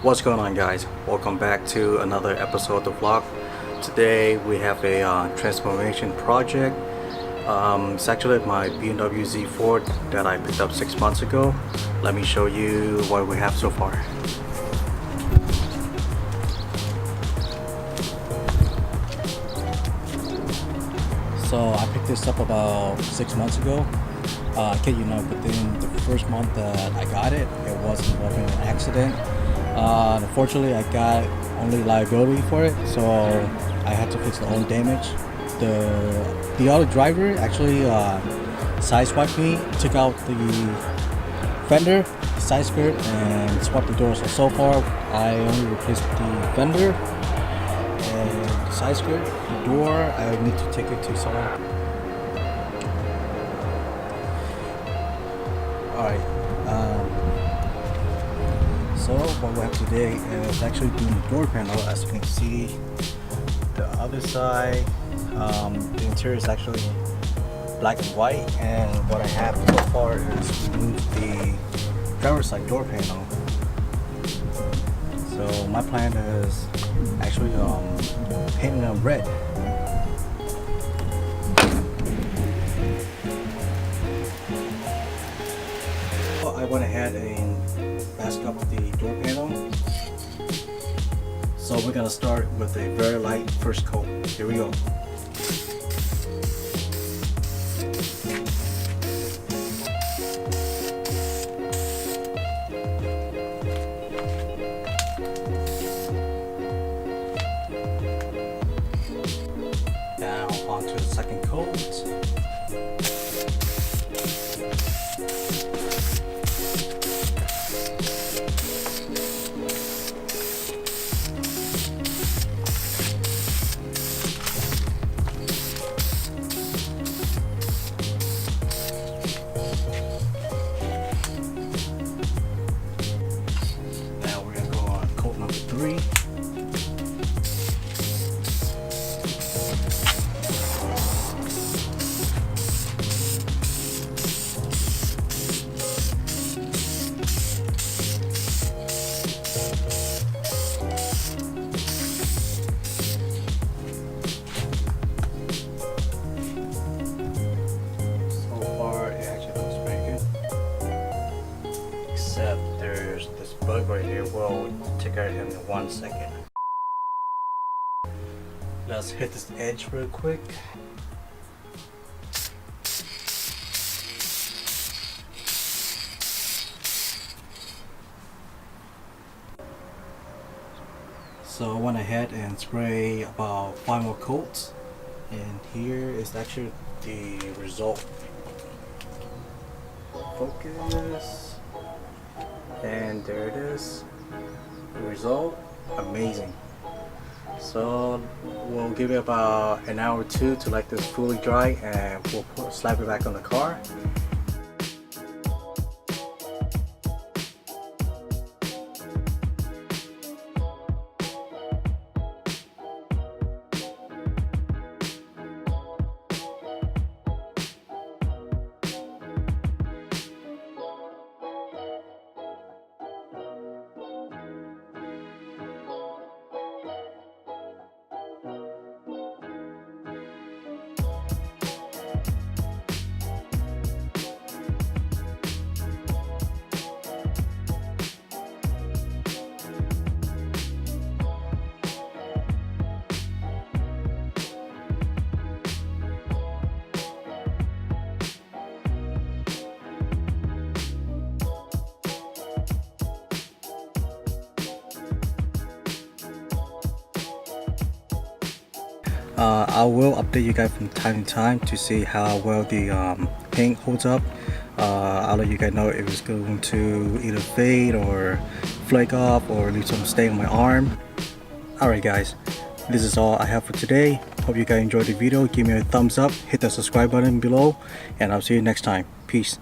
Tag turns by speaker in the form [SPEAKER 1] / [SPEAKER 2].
[SPEAKER 1] What's going on, guys? Welcome back to another episode of the vlog. Today we have a transformation project. It's actually my BMW Z4 that I picked up 6 months ago. Let me show you what we have so far. So I picked this up about 6 months ago. Kid you know, within the first month that I got it, it was involving an accident. Unfortunately, I got only liability for it, so I had to fix the own damage. The other driver actually sideswiped me, took out the fender, side skirt, and swapped the doors. So far, I only replaced the fender and the side skirt. The door, I need to take it to someone. Alright, so what we have today is actually doing the door panel. As you can see, the other side, the interior is actually black and white, and what I have so far is remove the driver's side door panel. So my plan is actually painting them red. I went ahead and masked up the door panel. So we're gonna start with a very light first coat. Here we go. Now onto the second coat. There's this bug right here. We'll take care of him in 1 second. Let's hit this edge real quick. So I went ahead and spray about 5 more coats, and here is actually the result. Focus. And there it is, the result. Amazing. So we'll give it about an hour or two to let this fully dry, and we'll slap it back on the car. I will update you guys from time to time to see how well the paint holds up. I'll let you guys know if it's going to either fade or flake off or leave some stain on my arm. Alright guys, this is all I have for today. Hope you guys enjoyed the video. Give me a thumbs up, hit the subscribe button below, and I'll see you next time. Peace.